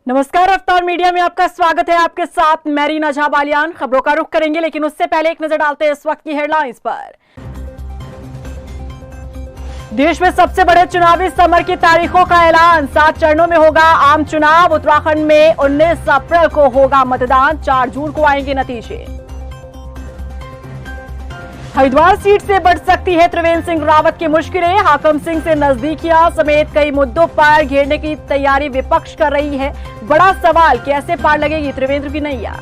नमस्कार, अवतार मीडिया में आपका स्वागत है। आपके साथ मैं रीना झा बालियान। खबरों का रुख करेंगे, लेकिन उससे पहले एक नजर डालते हैं इस वक्त की हेडलाइंस पर। देश में सबसे बड़े चुनावी समर की तारीखों का ऐलान। 7 चरणों में होगा आम चुनाव। उत्तराखंड में 19 अप्रैल को होगा मतदान। 4 जून को आएंगे नतीजे। हरिद्वार सीट से बढ़ सकती है त्रिवेंद्र सिंह रावत की मुश्किलें। हाकम सिंह से नजदीकियां समेत कई मुद्दों पर घेरने की तैयारी विपक्ष कर रही है। बड़ा सवाल, कैसे पार लगेगी त्रिवेंद्र की नैया।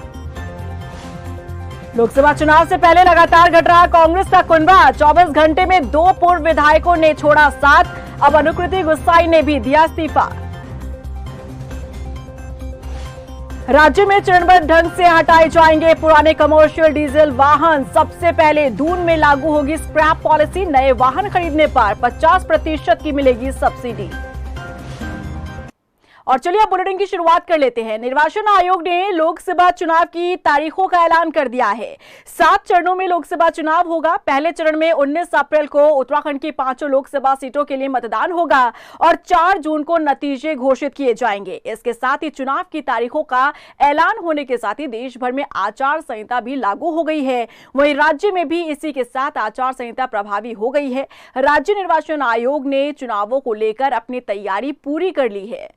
लोकसभा चुनाव से पहले लगातार घट रहा कांग्रेस का कुनबा। 24 घंटे में 2 पूर्व विधायकों ने छोड़ा साथ। अब अनुकृति गुस्साई ने भी दिया इस्तीफा। राज्य में चरणबद्ध ढंग से हटाए जाएंगे पुराने कमर्शियल डीजल वाहन। सबसे पहले दून में लागू होगी स्क्रैप पॉलिसी। नए वाहन खरीदने पर 50% की मिलेगी सब्सिडी। और चलिए अब बुलेटिन की शुरुआत कर लेते हैं। निर्वाचन आयोग ने लोकसभा चुनाव की तारीखों का ऐलान कर दिया है। 7 चरणों में लोकसभा चुनाव होगा। पहले चरण में 19 अप्रैल को उत्तराखंड की 5 लोकसभा सीटों के लिए मतदान होगा और 4 जून को नतीजे घोषित किए जाएंगे। इसके साथ ही चुनाव की तारीखों का ऐलान होने के साथ ही देश भर में आचार संहिता भी लागू हो गई है। वहीं राज्य में भी इसी के साथ आचार संहिता प्रभावी हो गई है। राज्य निर्वाचन आयोग ने चुनावों को लेकर अपनी तैयारी पूरी कर ली है।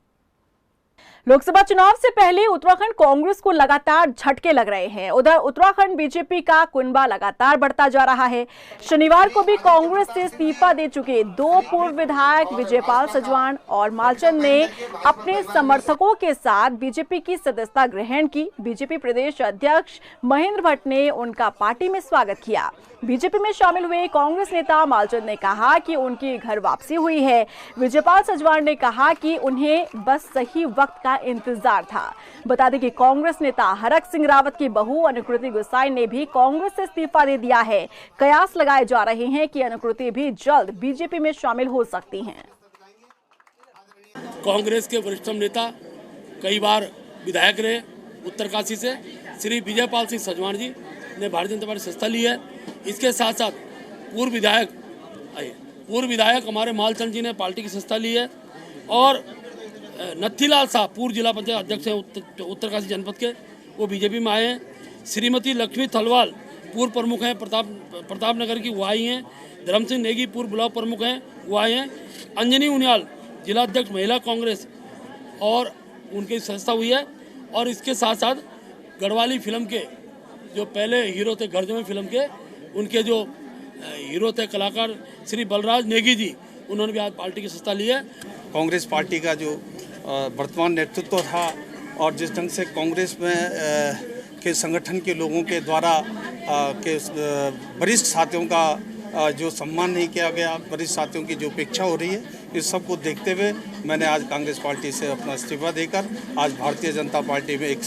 लोकसभा चुनाव से पहले उत्तराखंड कांग्रेस को लगातार झटके लग रहे हैं। उधर उत्तराखंड बीजेपी का कुनबा लगातार बढ़ता जा रहा है। शनिवार को भी कांग्रेस से इस्तीफा दे चुके 2 पूर्व विधायक विजयपाल सजवाण और मालचंद ने अपने समर्थकों के साथ बीजेपी की सदस्यता ग्रहण की। बीजेपी प्रदेश अध्यक्ष महेंद्र भट्ट ने उनका पार्टी में स्वागत किया। बीजेपी में शामिल हुए कांग्रेस नेता मालचंद ने कहा कि उनकी घर वापसी हुई है। विजयपाल सजवाण ने कहा कि उन्हें बस सही वक्त का इंतजार था। बता दें कि कांग्रेस नेता हरक सिंह रावत की बहू अनुकृति गुस्साई ने भी कांग्रेस से इस्तीफा दे दिया है। कयास लगाए जा रहे हैं कि अनुकृति भी जल्द बीजेपी में शामिल हो सकती हैं। कांग्रेस के वरिष्ठतम नेता, कई बार विधायक रहे उत्तरकाशी से, श्री विजयपाल सिंह सजवाण जी ने भारतीय जनता पार्टी से सदस्यता ली है। इसके साथ साथ पूर्व विधायक हमारे मालचंद जी ने पार्टी की सदस्यता ली है और नथीलाल साहब पूर्व जिला पंचायत अध्यक्ष हैं उत्तरकाशी जनपद के, वो बीजेपी में आए हैं। श्रीमती लक्ष्मी थलवाल पूर्व प्रमुख हैं प्रताप नगर की, वो आई हैं। धर्म सिंह नेगी पूर्व ब्लॉक प्रमुख हैं, वो आए हैं। अंजनी उनियाल जिला अध्यक्ष महिला कांग्रेस और उनकी सदस्यता हुई है। और इसके साथ साथ गढ़वाली फिल्म के जो पहले हीरो थे, गर्जमे फिल्म के, उनके जो हीरो थे कलाकार श्री बलराज नेगी जी, उन्होंने भी आज पार्टी की सदस्यता ली है। कांग्रेस पार्टी का जो वर्तमान नेतृत्व था और जिस ढंग से कांग्रेस में के संगठन के लोगों के द्वारा के वरिष्ठ साथियों का जो सम्मान नहीं किया गया, वरिष्ठ साथियों की जो उपेक्षा हो रही है, इस सब को देखते हुए मैंने आज कांग्रेस पार्टी से अपना इस्तीफा देकर आज भारतीय जनता पार्टी में एक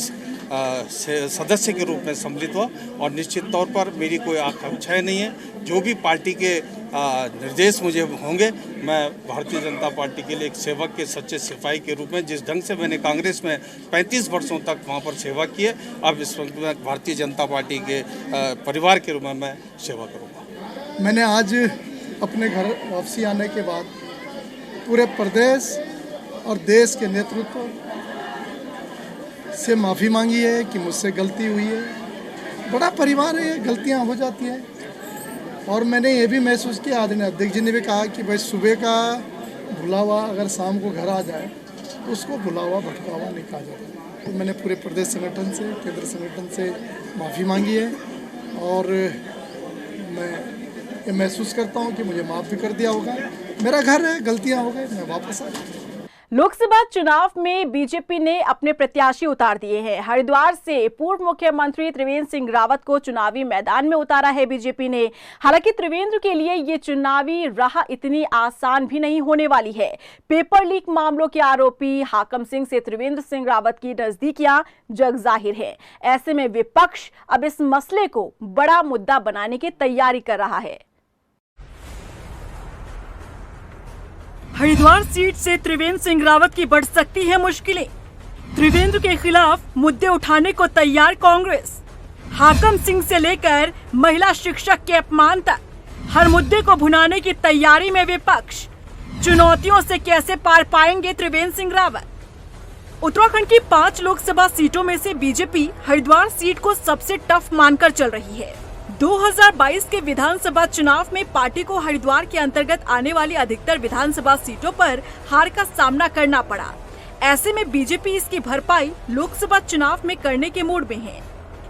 सदस्य के रूप में सम्मिलित हुआ। और निश्चित तौर पर मेरी कोई आकांक्षाएं नहीं है। जो भी पार्टी के निर्देश मुझे होंगे, मैं भारतीय जनता पार्टी के लिए एक सेवक के सच्चे सिपाही के रूप में, जिस ढंग से मैंने कांग्रेस में 35 वर्षों तक वहां पर सेवा की है, अब इस वक्त में भारतीय जनता पार्टी के परिवार के रूप में मैं सेवा करूँगा। मैंने आज अपने घर वापसी आने के बाद पूरे प्रदेश और देश के नेतृत्व से माफ़ी मांगी है कि मुझसे गलती हुई है। बड़ा परिवार है, गलतियां हो जाती हैं। और मैंने ये भी महसूस किया, आदरणीय अध्यक्ष जी ने भी कहा कि भाई सुबह का भुला हुआ अगर शाम को घर आ जाए तो उसको भुला हुआ भटका हुआ नहीं कहा जाता। तो मैंने पूरे प्रदेश संगठन से, केंद्र संगठन से माफ़ी मांगी है और मैं ये महसूस करता हूँ कि मुझे माफ़ भी कर दिया होगा। मेरा घर है, गलतियाँ हो गई, मैं वापस आ गया। लोकसभा चुनाव में बीजेपी ने अपने प्रत्याशी उतार दिए हैं। हरिद्वार से पूर्व मुख्यमंत्री त्रिवेंद्र सिंह रावत को चुनावी मैदान में उतारा है बीजेपी ने। हालांकि त्रिवेंद्र के लिए ये चुनावी राह इतनी आसान भी नहीं होने वाली है। पेपर लीक मामलों के आरोपी हाकम सिंह से त्रिवेंद्र सिंह रावत की नजदीकियां जग जाहिर है। ऐसे में विपक्ष अब इस मसले को बड़ा मुद्दा बनाने की तैयारी कर रहा है। हरिद्वार सीट से त्रिवेंद्र सिंह रावत की बढ़ सकती है मुश्किलें। त्रिवेंद्र के खिलाफ मुद्दे उठाने को तैयार कांग्रेस। हाकम सिंह से लेकर महिला शिक्षक के अपमान तक हर मुद्दे को भुनाने की तैयारी में विपक्ष। चुनौतियों से कैसे पार पाएंगे त्रिवेंद्र सिंह रावत? उत्तराखंड की 5 लोकसभा सीटों में से बीजेपी हरिद्वार सीट को सबसे टफ मानकर चल रही है। 2022 के विधानसभा चुनाव में पार्टी को हरिद्वार के अंतर्गत आने वाली अधिकतर विधानसभा सीटों पर हार का सामना करना पड़ा। ऐसे में बीजेपी इसकी भरपाई लोकसभा चुनाव में करने के मूड में है।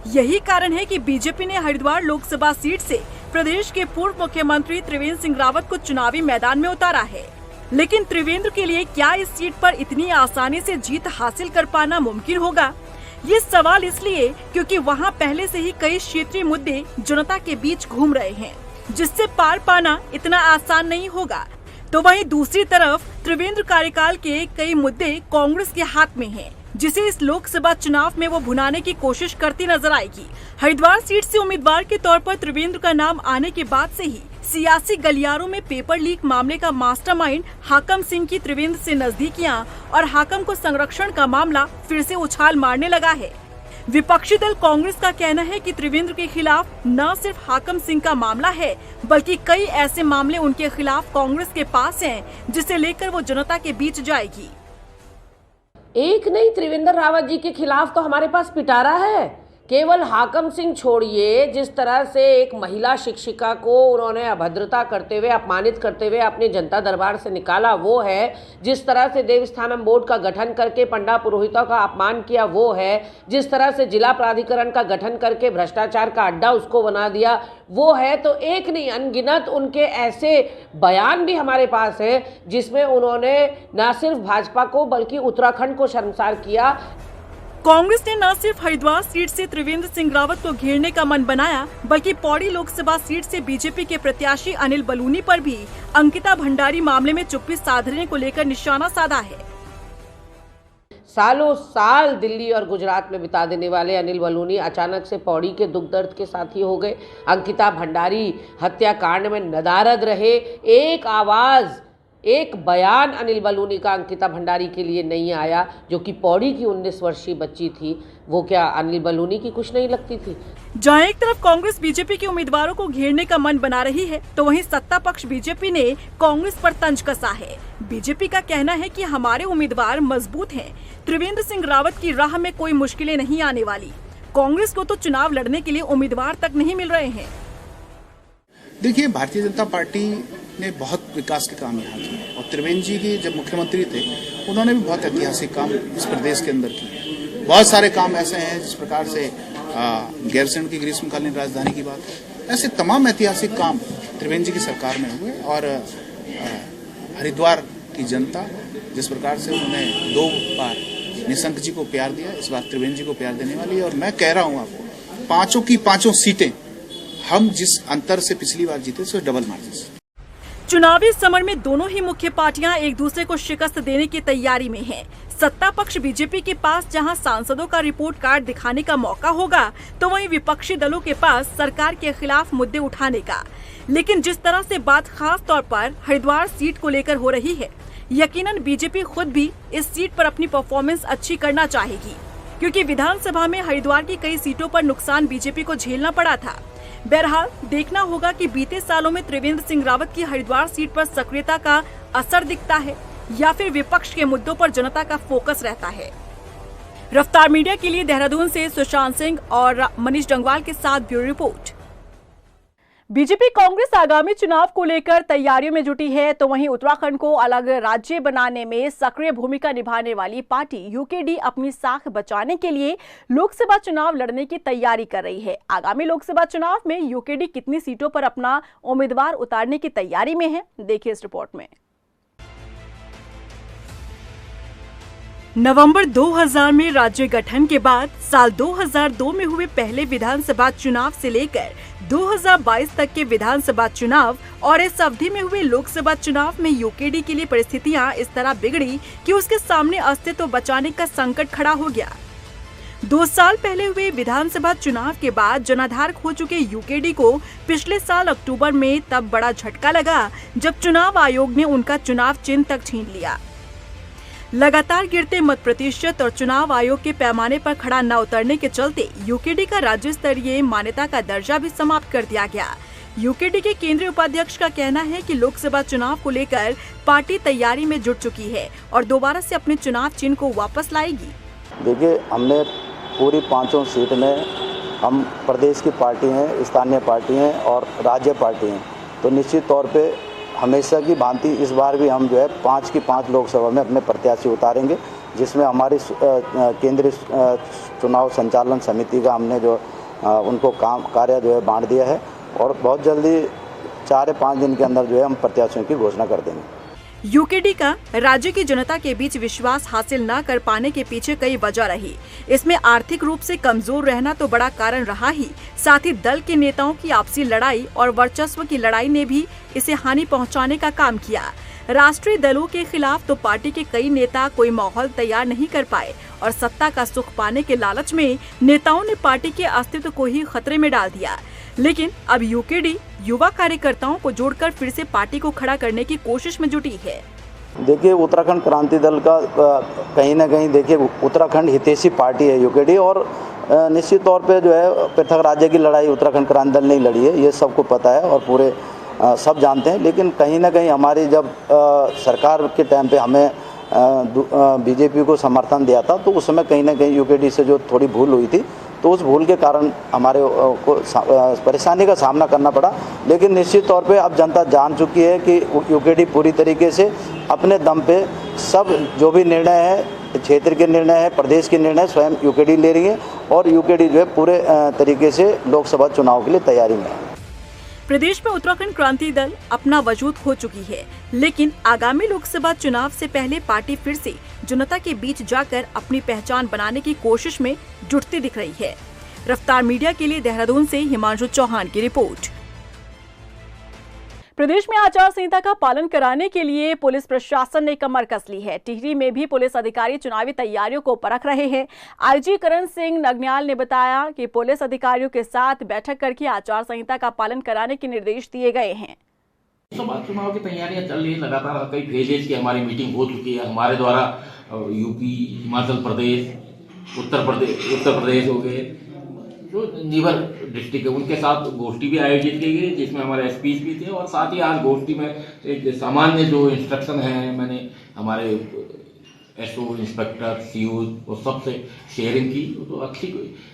यही कारण है कि बीजेपी ने हरिद्वार लोकसभा सीट से प्रदेश के पूर्व मुख्यमंत्री त्रिवेंद्र सिंह रावत को चुनावी मैदान में उतारा है। लेकिन त्रिवेंद्र के लिए क्या इस सीट पर इतनी आसानी से जीत हासिल कर पाना मुमकिन होगा? ये सवाल इसलिए क्योंकि वहां पहले से ही कई क्षेत्रीय मुद्दे जनता के बीच घूम रहे हैं, जिससे पार पाना इतना आसान नहीं होगा। तो वहीं दूसरी तरफ त्रिवेंद्र कार्यकाल के कई मुद्दे कांग्रेस के हाथ में हैं, जिसे इस लोकसभा चुनाव में वो भुनाने की कोशिश करती नजर आएगी। हरिद्वार सीट से उम्मीदवार के तौर पर त्रिवेंद्र का नाम आने के बाद से ही सियासी गलियारों में पेपर लीक मामले का मास्टरमाइंड हाकम सिंह की त्रिवेंद्र से नजदीकियां और हाकम को संरक्षण का मामला फिर से उछाल मारने लगा है। विपक्षी दल कांग्रेस का कहना है कि त्रिवेंद्र के खिलाफ न सिर्फ हाकम सिंह का मामला है, बल्कि कई ऐसे मामले उनके खिलाफ कांग्रेस के पास हैं, जिसे लेकर वो जनता के बीच जाएगी। एक नहीं, त्रिवेंद्र रावत जी के खिलाफ तो हमारे पास पिटारा है। केवल हाकम सिंह छोड़िए, जिस तरह से एक महिला शिक्षिका को उन्होंने अभद्रता करते हुए, अपमानित करते हुए अपने जनता दरबार से निकाला वो है, जिस तरह से देवस्थानम बोर्ड का गठन करके पंडा पुरोहितों का अपमान किया वो है, जिस तरह से जिला प्राधिकरण का गठन करके भ्रष्टाचार का अड्डा उसको बना दिया वो है। तो एक नहीं, अनगिनत उनके ऐसे बयान भी हमारे पास है जिसमें उन्होंने न सिर्फ भाजपा को बल्कि उत्तराखंड को शर्मसार किया। कांग्रेस ने न सिर्फ हरिद्वार सीट से त्रिवेंद्र सिंह रावत को घेरने का मन बनाया, बल्कि पौड़ी लोकसभा सीट से बीजेपी के प्रत्याशी अनिल बलूनी पर भी अंकिता भंडारी मामले में चुप्पी साधने को लेकर निशाना साधा है। सालों साल दिल्ली और गुजरात में बिता देने वाले अनिल बलूनी अचानक से पौड़ी के दुख दर्द के साथी हो गए। अंकिता भंडारी हत्याकांड में नदारद रहे। एक आवाज, एक बयान अनिल बलूनी का अंकिता भंडारी के लिए नहीं आया, जो कि पौड़ी की 19 वर्षीय बच्ची थी। वो क्या अनिल बलूनी की कुछ नहीं लगती थी? जहाँ एक तरफ कांग्रेस बीजेपी के उम्मीदवारों को घेरने का मन बना रही है, तो वहीं सत्ता पक्ष बीजेपी ने कांग्रेस पर तंज कसा है। बीजेपी का कहना है कि हमारे उम्मीदवार मजबूत हैं, त्रिवेंद्र सिंह रावत की राह में कोई मुश्किलें नहीं आने वाली। कांग्रेस को तो चुनाव लड़ने के लिए उम्मीदवार तक नहीं मिल रहे हैं। देखिए, भारतीय जनता पार्टी ने बहुत विकास के काम यहाँ किए और त्रिवेंद्र जी की जब मुख्यमंत्री थे उन्होंने भी बहुत ऐतिहासिक काम इस प्रदेश के अंदर किए। बहुत सारे काम ऐसे हैं जिस प्रकार से गैरसैंण की ग्रीष्मकालीन राजधानी की बात है, ऐसे तमाम ऐतिहासिक काम त्रिवेंद्र जी की सरकार में हुए। और हरिद्वार की जनता जिस प्रकार से उन्होंने 2 बार निशंक जी को प्यार दिया, इस बार त्रिवेंद्र जी को प्यार देने वाली है। और मैं कह रहा हूँ आपको, 5 की 5 सीटें हम जिस अंतर से पिछली बार जीते उससे डबल मार्जिन से। चुनावी समर में दोनों ही मुख्य पार्टियां एक दूसरे को शिकस्त देने की तैयारी में हैं। सत्ता पक्ष बीजेपी के पास जहां सांसदों का रिपोर्ट कार्ड दिखाने का मौका होगा, तो वहीं विपक्षी दलों के पास सरकार के खिलाफ मुद्दे उठाने का। लेकिन जिस तरह से बात खास तौर पर हरिद्वार सीट को लेकर हो रही है, यकीनन बीजेपी खुद भी इस सीट पर अपनी परफॉर्मेंस अच्छी करना चाहेगी, क्योंकि विधानसभा में हरिद्वार की कई सीटों पर नुकसान बीजेपी को झेलना पड़ा था। बहरहाल देखना होगा कि बीते सालों में त्रिवेंद्र सिंह रावत की हरिद्वार सीट पर सक्रियता का असर दिखता है या फिर विपक्ष के मुद्दों पर जनता का फोकस रहता है। रफ्तार मीडिया के लिए देहरादून से सुशांत सिंह और मनीष डंगवाल के साथ ब्यूरो रिपोर्ट। बीजेपी कांग्रेस आगामी चुनाव को लेकर तैयारियों में जुटी है, तो वहीं उत्तराखंड को अलग राज्य बनाने में सक्रिय भूमिका निभाने वाली पार्टी यूकेडी अपनी साख बचाने के लिए लोकसभा चुनाव लड़ने की तैयारी कर रही है। आगामी लोकसभा चुनाव में यूकेडी कितनी सीटों पर अपना उम्मीदवार उतारने की तैयारी में है, देखिए इस रिपोर्ट में। नवंबर 2000 में राज्य गठन के बाद साल 2002 में हुए पहले विधानसभा चुनाव से लेकर 2022 तक के विधानसभा चुनाव और इस अवधि में हुए लोकसभा चुनाव में यूकेडी के लिए परिस्थितियां इस तरह बिगड़ी कि उसके सामने अस्तित्व बचाने का संकट खड़ा हो गया। 2 साल पहले हुए विधानसभा चुनाव के बाद जनाधार खो चुके यूकेडी को पिछले साल अक्टूबर में तब बड़ा झटका लगा जब चुनाव आयोग ने उनका चुनाव चिन्ह तक छीन लिया। लगातार गिरते मत प्रतिशत और चुनाव आयोग के पैमाने पर खड़ा न उतरने के चलते यूकेडी का राज्य स्तरीय मान्यता का दर्जा भी समाप्त कर दिया गया। यूकेडी के केंद्रीय उपाध्यक्ष का कहना है कि लोकसभा चुनाव को लेकर पार्टी तैयारी में जुट चुकी है और दोबारा से अपने चुनाव चिन्ह को वापस लाएगी। देखिए, हमने पूरी 5 सीट में हम प्रदेश की पार्टी हैं, स्थानीय पार्टी हैं और राज्य पार्टी हैं, तो निश्चित तौर पे हमेशा की भांति इस बार भी हम जो है 5 की 5 लोकसभा में अपने प्रत्याशी उतारेंगे, जिसमें हमारी केंद्रीय चुनाव संचालन समिति का हमने जो उनको कार्य जो है बांट दिया है और बहुत जल्दी 4 या 5 दिन के अंदर जो है हम प्रत्याशियों की घोषणा कर देंगे। यूकेडी का राज्य की जनता के बीच विश्वास हासिल न कर पाने के पीछे कई वजह रही। इसमें आर्थिक रूप से कमजोर रहना तो बड़ा कारण रहा ही, साथ ही दल के नेताओं की आपसी लड़ाई और वर्चस्व की लड़ाई ने भी इसे हानि पहुंचाने का काम किया। राष्ट्रीय दलों के खिलाफ तो पार्टी के कई नेता कोई माहौल तैयार नहीं कर पाए और सत्ता का सुख पाने के लालच में नेताओं ने पार्टी के अस्तित्व को ही खतरे में डाल दिया। लेकिन अब यूकेडी युवा कार्यकर्ताओं को जोड़कर फिर से पार्टी को खड़ा करने की कोशिश में जुटी है। देखिए, उत्तराखंड क्रांति दल का कहीं ना कहीं देखिए उत्तराखंड हितैषी पार्टी है यूकेडी, और निश्चित तौर पे जो है पृथक राज्य की लड़ाई उत्तराखंड क्रांति दल नहीं लड़ी है, ये सबको पता है और पूरे सब जानते हैं। लेकिन कहीं ना कहीं हमारी जब सरकार के टाइम पे हमें बीजेपी को समर्थन दिया था, तो उस समय कहीं ना कहीं यूकेडी से जो थोड़ी भूल हुई थी, तो उस भूल के कारण हमारे को परेशानी का सामना करना पड़ा। लेकिन निश्चित तौर पे अब जनता जान चुकी है कि यूकेडी पूरी तरीके से अपने दम पे सब जो भी निर्णय है, क्षेत्र के निर्णय है, प्रदेश के निर्णय स्वयं यूकेडी ले रही है और यूकेडी जो है पूरे तरीके से लोकसभा चुनाव के लिए तैयारी में है। प्रदेश में उत्तराखंड क्रांति दल अपना वजूद खो चुकी है, लेकिन आगामी लोकसभा चुनाव से पहले पार्टी फिर से जनता के बीच जाकर अपनी पहचान बनाने की कोशिश में जुटती दिख रही है। रफ्तार मीडिया के लिए देहरादून से हिमांशु चौहान की रिपोर्ट। प्रदेश में आचार संहिता का पालन कराने के लिए पुलिस प्रशासन ने कमर कस ली है। टिहरी में भी पुलिस अधिकारी चुनावी तैयारियों को परख रहे हैं। आईजी करण सिंह नगन्याल ने बताया कि पुलिस अधिकारियों के साथ बैठक करके आचार संहिता का पालन कराने के निर्देश दिए गए हैं। चुनाव की तैयारियां चल रही है लगातार, कई फेजेज की हमारी मीटिंग हो चुकी है। हमारे द्वारा यूपी, हिमाचल प्रदेश, उत्तर प्रदेश हो गए, जो नीवर डिस्ट्रिक्ट है उनके साथ गोष्ठी भी आयोजित की गई, जिसमें हमारे एसपीज भी थे। और साथ ही आज गोष्ठी में एक सामान्य जो इंस्ट्रक्शन है मैंने हमारे एसओ, इंस्पेक्टर, सीओ और सबसे शेयरिंग की। तो अच्छी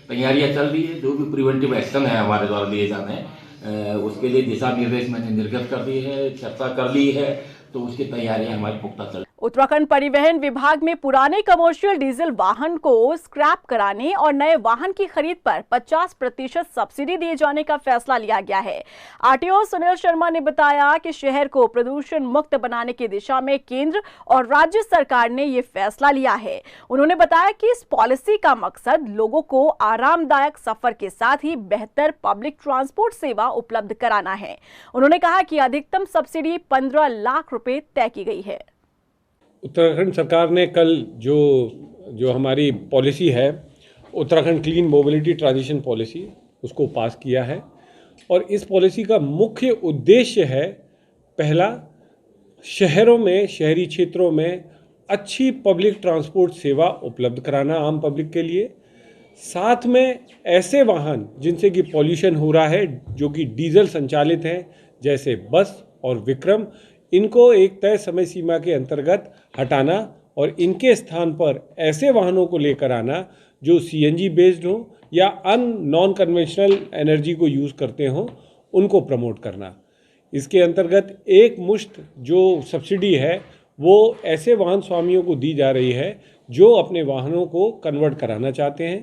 तैयारियां चल रही है। जो भी प्रिवेंटिव एक्शन है हमारे द्वारा लिए जाने हैं, उसके लिए दिशा निर्देश मैंने निर्गत कर दिए है, चर्चा कर ली है, तो उसकी तैयारियां हमारी पुख्ता चल। उत्तराखंड परिवहन विभाग में पुराने कमर्शियल डीजल वाहन को स्क्रैप कराने और नए वाहन की खरीद पर 50% सब्सिडी दिए जाने का फैसला लिया गया है। आरटीओ सुनील शर्मा ने बताया कि शहर को प्रदूषण मुक्त बनाने की दिशा में केंद्र और राज्य सरकार ने ये फैसला लिया है। उन्होंने बताया कि इस पॉलिसी का मकसद लोगों को आरामदायक सफर के साथ ही बेहतर पब्लिक ट्रांसपोर्ट सेवा उपलब्ध कराना है। उन्होंने कहा कि अधिकतम सब्सिडी 15 लाख रुपए तय की गई है। उत्तराखंड सरकार ने कल जो हमारी पॉलिसी है, Uttarakhand clean mobility transition policy, उसको पास किया है। और इस पॉलिसी का मुख्य उद्देश्य है, पहला, शहरों में, शहरी क्षेत्रों में अच्छी पब्लिक ट्रांसपोर्ट सेवा उपलब्ध कराना आम पब्लिक के लिए। साथ में ऐसे वाहन जिनसे कि पॉल्यूशन हो रहा है, जो कि डीजल संचालित हैं, जैसे बस और विक्रम, इनको एक तय समय सीमा के अंतर्गत हटाना और इनके स्थान पर ऐसे वाहनों को लेकर आना जो सीएनजी बेस्ड हो या नॉन कन्वेंशनल एनर्जी को यूज़ करते हों, उनको प्रमोट करना। इसके अंतर्गत एक मुश्त जो सब्सिडी है वो ऐसे वाहन स्वामियों को दी जा रही है जो अपने वाहनों को कन्वर्ट कराना चाहते हैं।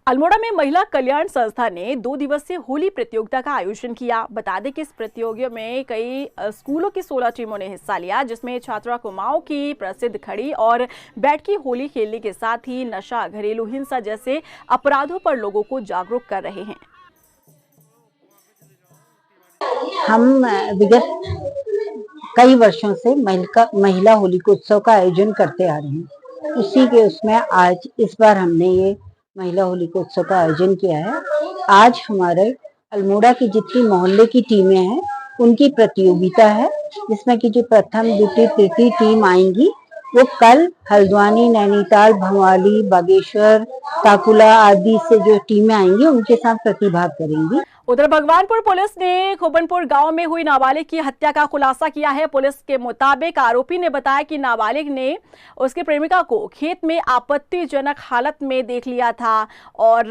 अल्मोड़ा में महिला कल्याण संस्था ने 2 दिवसीय होली प्रतियोगिता का आयोजन किया। बता दें कि इस प्रतियोगिता में कई स्कूलों की 16 टीमों ने हिस्सा लिया, जिसमें छात्रा कुमाऊं की प्रसिद्ध खड़ी और बैठकी होली खेलने के साथ ही नशा, घरेलू हिंसा जैसे अपराधों पर लोगों को जागरूक कर रहे हैं। हम विगत कई वर्षों से महिला होलिकोत्सव का आयोजन करते आ रहे हैं। उसी के उसमें आज इस बार हमने ये महिला होलिकोत्सव का आयोजन किया है। आज हमारे अल्मोड़ा की जितनी मोहल्ले की टीमें हैं उनकी प्रतियोगिता है, जिसमें कि जो प्रथम, द्वितीय, तृतीय टीम आएंगी वो कल हल्द्वानी, नैनीताल, भंवाली, बागेश्वर, ताकुला आदि से जो टीमें आएंगी उनके साथ प्रतिभाग करेंगी। उधर भगवानपुर पुलिस ने खोबनपुर गांव में हुई नाबालिग की हत्या का खुलासा किया है। पुलिस के मुताबिक आरोपी ने बताया कि नाबालिग ने उसकी प्रेमिका को खेत में आपत्तिजनक हालत में देख लिया था और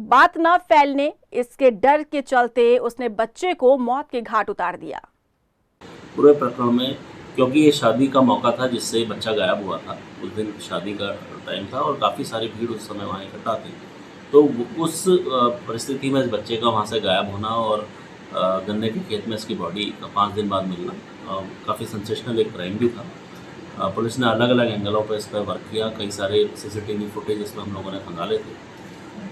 बात न फैलने इसके डर के चलते उसने बच्चे को मौत के घाट उतार दिया। पूरे प्रकरण में क्योंकि ये शादी का मौका था जिससे बच्चा गायब हुआ था, उस दिन शादी का टाइम था और काफ़ी सारी भीड़ उस समय वहाँ इकट्ठा थी, तो उस परिस्थिति में इस बच्चे का वहाँ से गायब होना और गन्ने के खेत में इसकी बॉडी 5 दिन बाद मिलना काफ़ी सेंसेशनल एक क्राइम भी था। पुलिस ने अलग अलग एंगलों पर इस पर वर्क किया, कई सारे CCTV फुटेज इसमें हम लोगों ने खंगाले थे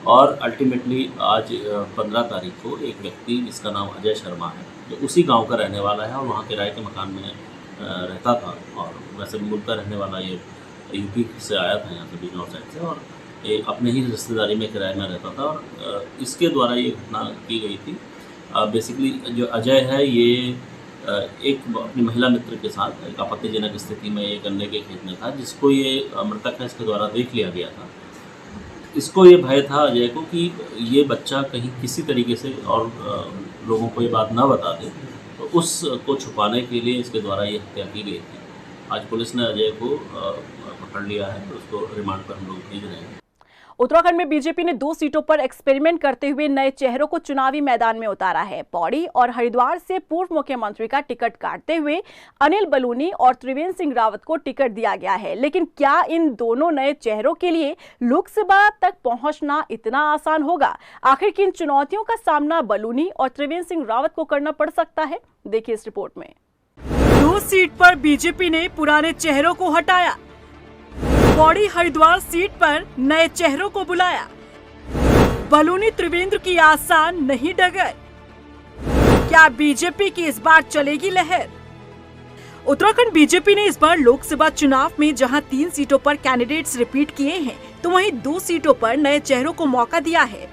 और अल्टीमेटली आज 15 तारीख को एक व्यक्ति जिसका नाम अजय शर्मा है, जो उसी गांव का रहने वाला है और वहाँ किराए के मकान में रहता था और वैसे मूल का रहने वाला ये यूपी से आया था, यहाँ से बिजनौर साइड से, और ये अपने ही रिश्तेदारी में किराए में रहता था और इसके द्वारा ये घटना की गई थी। बेसिकली जो अजय है ये एक अपनी महिला मित्र के साथ एक आपत्तिजनक स्थिति में ये गन्ने के खेत में था, जिसको ये मृतक है इसके द्वारा देख लिया गया था। इसको ये भय था अजय को कि ये बच्चा कहीं किसी तरीके से और लोगों को ये बात ना बता दे, तो उसको छुपाने के लिए इसके द्वारा ये हत्या की गई थी। आज पुलिस ने अजय को पकड़ लिया है, तो उसको रिमांड पर हम लोग भेज रहे हैं। उत्तराखंड में बीजेपी ने 2 सीटों पर एक्सपेरिमेंट करते हुए नए चेहरों को चुनावी मैदान में उतारा है। पौड़ी और हरिद्वार से पूर्व मुख्यमंत्री का टिकट काटते हुए अनिल बलूनी और त्रिवेंद्र सिंह रावत को टिकट दिया गया है। लेकिन क्या इन दोनों नए चेहरों के लिए लोकसभा तक पहुंचना इतना आसान होगा? आखिर किन चुनौतियों का सामना बलूनी और त्रिवेंद्र सिंह रावत को करना पड़ सकता है, देखिए इस रिपोर्ट में। 2 सीट पर बीजेपी ने पुराने चेहरों को हटाया, पौड़ी हरिद्वार सीट पर नए चेहरों को बुलाया। बलूनी त्रिवेंद्र की आसान नहीं डगर, क्या बीजेपी की इस बार चलेगी लहर? उत्तराखंड बीजेपी ने इस बार लोकसभा चुनाव में जहां 3 सीटों पर कैंडिडेट्स रिपीट किए हैं, तो वहीं 2 सीटों पर नए चेहरों को मौका दिया है।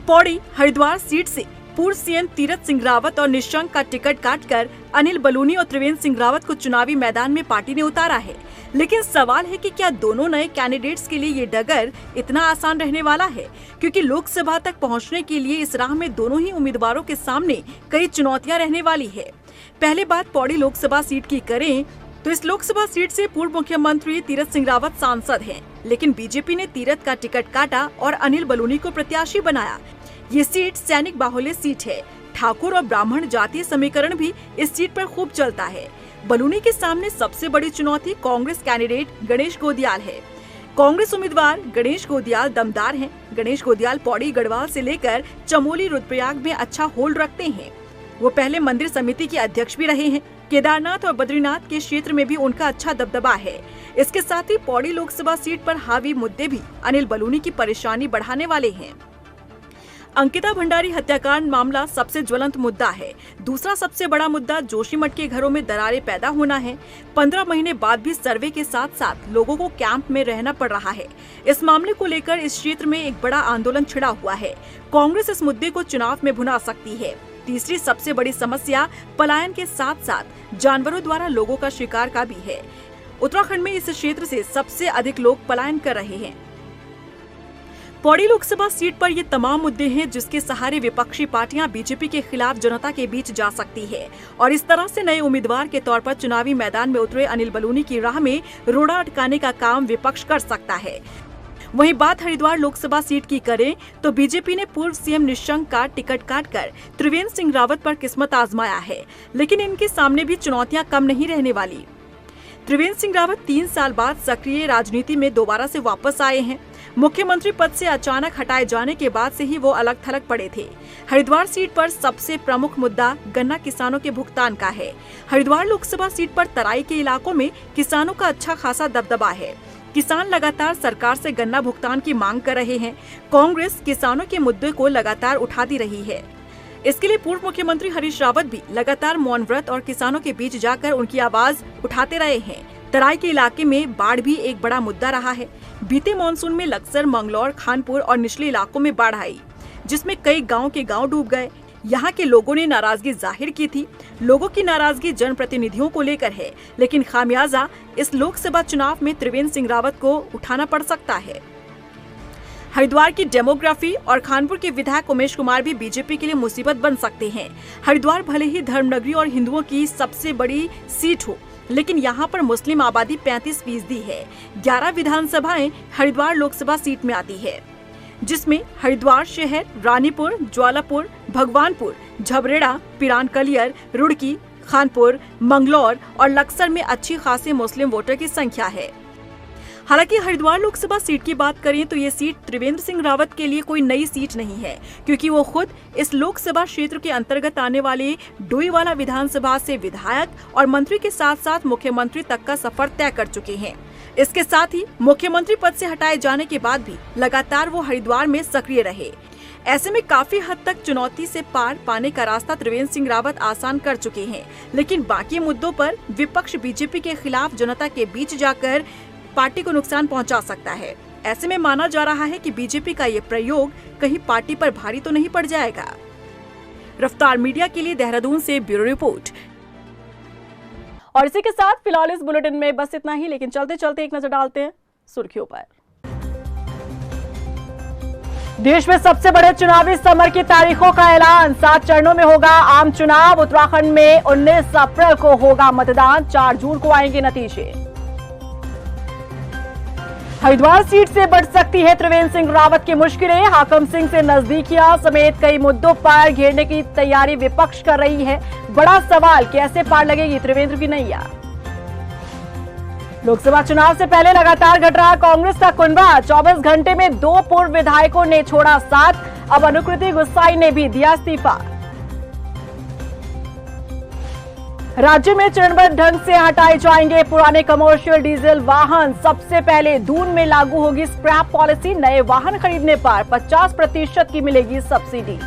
पौड़ी हरिद्वार सीट से पूर्व सीएम तीरथ सिंह रावत और निशंक का टिकट काटकर अनिल बलूनी और त्रिवेंद्र सिंह रावत को चुनावी मैदान में पार्टी ने उतारा है। लेकिन सवाल है कि क्या दोनों नए कैंडिडेट्स के लिए ये डगर इतना आसान रहने वाला है? क्योंकि लोकसभा तक पहुंचने के लिए इस राह में दोनों ही उम्मीदवारों के सामने कई चुनौतियां रहने वाली है। पहले बात पौड़ी लोकसभा सीट की करें तो इस लोकसभा सीट से पूर्व मुख्यमंत्री तीरथ सिंह रावत सांसद हैं, लेकिन बीजेपी ने तीरथ का टिकट काटा और अनिल बलूनी को प्रत्याशी बनाया। ये सीट सैनिक बाहुल्य सीट है। ठाकुर और ब्राह्मण जातीय समीकरण भी इस सीट पर खूब चलता है। बलूनी के सामने सबसे बड़ी चुनौती कांग्रेस कैंडिडेट गणेश गोदियाल है। कांग्रेस उम्मीदवार गणेश गोदियाल दमदार हैं। गणेश गोदियाल पौड़ी गढ़वाल से लेकर चमोली रुद्रप्रयाग में अच्छा होल्ड रखते हैं। वो पहले मंदिर समिति के अध्यक्ष भी रहे हैं। केदारनाथ और बद्रीनाथ के क्षेत्र में भी उनका अच्छा दबदबा है। इसके साथ ही पौड़ी लोकसभा सीट पर हावी मुद्दे भी अनिल बलूनी की परेशानी बढ़ाने वाले हैं। अंकिता भंडारी हत्याकांड मामला सबसे ज्वलंत मुद्दा है। दूसरा सबसे बड़ा मुद्दा जोशीमठ के घरों में दरारें पैदा होना है। 15 महीने बाद भी सर्वे के साथ साथ लोगों को कैंप में रहना पड़ रहा है। इस मामले को लेकर इस क्षेत्र में एक बड़ा आंदोलन छिड़ा हुआ है। कांग्रेस इस मुद्दे को चुनाव में भुना सकती है। तीसरी सबसे बड़ी समस्या पलायन के साथ साथ जानवरों द्वारा लोगों का शिकार का भी है। उत्तराखंड में इस क्षेत्र से सबसे अधिक लोग पलायन कर रहे हैं। पौड़ी लोकसभा सीट पर ये तमाम मुद्दे हैं जिसके सहारे विपक्षी पार्टियां बीजेपी के खिलाफ जनता के बीच जा सकती है और इस तरह से नए उम्मीदवार के तौर पर चुनावी मैदान में उतरे अनिल बलूनी की राह में रोड़ा अटकाने का काम विपक्ष कर सकता है। वहीं बात हरिद्वार लोकसभा सीट की करें तो बीजेपी ने पूर्व सीएम निशंक का टिकट काटकर त्रिवेंद्र सिंह रावत पर किस्मत आजमाया है, लेकिन इनके सामने भी चुनौतियां कम नहीं रहने वाली। त्रिवेंद्र सिंह रावत 3 साल बाद सक्रिय राजनीति में दोबारा से वापस आए हैं। मुख्यमंत्री पद से अचानक हटाए जाने के बाद से ही वो अलग थलग पड़े थे। हरिद्वार सीट पर सबसे प्रमुख मुद्दा गन्ना किसानों के भुगतान का है। हरिद्वार लोकसभा सीट पर तराई के इलाकों में किसानों का अच्छा खासा दबदबा है। किसान लगातार सरकार से गन्ना भुगतान की मांग कर रहे हैं। कांग्रेस किसानों के मुद्दे को लगातार उठाती रही है। इसके लिए पूर्व मुख्यमंत्री हरीश रावत भी लगातार मौन व्रत और किसानों के बीच जाकर उनकी आवाज उठाते रहे हैं। तराई के इलाके में बाढ़ भी एक बड़ा मुद्दा रहा है। बीते मानसून में लक्सर, मंगलौर, खानपुर और निचले इलाकों में बाढ़ आई, जिसमें कई गांव के गांव डूब गए। यहाँ के लोगों ने नाराजगी जाहिर की थी। लोगों की नाराजगी जनप्रतिनिधियों को लेकर है, लेकिन खामियाजा इस लोकसभा चुनाव में त्रिवेंद्र सिंह रावत को उठाना पड़ सकता है। हरिद्वार की डेमोग्राफी और खानपुर के विधायक उमेश कुमार भी बीजेपी के लिए मुसीबत बन सकते हैं। हरिद्वार भले ही धर्मनगरी और हिंदुओं की सबसे बड़ी सीट हो, लेकिन यहाँ पर मुस्लिम आबादी 35% है। 11 विधानसभाएं हरिद्वार लोकसभा सीट में आती है, जिसमें हरिद्वार शहर, रानीपुर, ज्वालापुर, भगवानपुर, झबरेड़ा, पिरान कलियर, रुड़की, खानपुर, मंगलौर और लक्सर में अच्छी खासी मुस्लिम वोटर की संख्या है। हालांकि हरिद्वार लोकसभा सीट की बात करें तो ये सीट त्रिवेंद्र सिंह रावत के लिए कोई नई सीट नहीं है, क्योंकि वो खुद इस लोकसभा क्षेत्र के अंतर्गत आने वाले डोईवाला विधानसभा से विधायक और मंत्री के साथ साथ मुख्यमंत्री तक का सफर तय कर चुके हैं। इसके साथ ही मुख्यमंत्री पद से हटाए जाने के बाद भी लगातार वो हरिद्वार में सक्रिय रहे। ऐसे में काफी हद तक चुनौती से पार पाने का रास्ता त्रिवेंद्र सिंह रावत आसान कर चुके हैं, लेकिन बाकी मुद्दों पर विपक्ष बीजेपी के खिलाफ जनता के बीच जाकर पार्टी को नुकसान पहुंचा सकता है। ऐसे में माना जा रहा है कि बीजेपी का ये प्रयोग कहीं पार्टी पर भारी तो नहीं पड़ जाएगा। रफ्तार मीडिया के लिए देहरादून से ब्यूरो रिपोर्ट। और इसी के साथ फिलहाल इस बुलेटिन में बस इतना ही, लेकिन चलते चलते एक नजर डालते हैं सुर्खियों पर। देश में सबसे बड़े चुनावी समर की तारीखों का ऐलान। 7 चरणों में होगा आम चुनाव। उत्तराखंड में 19 अप्रैल को होगा मतदान, 4 जून को आएंगे नतीजे। हरिद्वार सीट से बढ़ सकती है त्रिवेंद्र सिंह रावत की मुश्किलें। हाकम सिंह से नजदीकियां समेत कई मुद्दों पर घेरने की तैयारी विपक्ष कर रही है। बड़ा सवाल, कैसे पार लगेगी त्रिवेंद्र की नैया। लोकसभा चुनाव से पहले लगातार घट रहा कांग्रेस का कुनबा। 24 घंटे में 2 पूर्व विधायकों ने छोड़ा साथ। अब अनुकृति गुस्साई ने भी दिया इस्तीफा। राज्य में चरणबद्ध ढंग से हटाए जाएंगे पुराने कमर्शियल डीजल वाहन। सबसे पहले दून में लागू होगी स्क्रैप पॉलिसी। नए वाहन खरीदने पर 50% की मिलेगी सब्सिडी।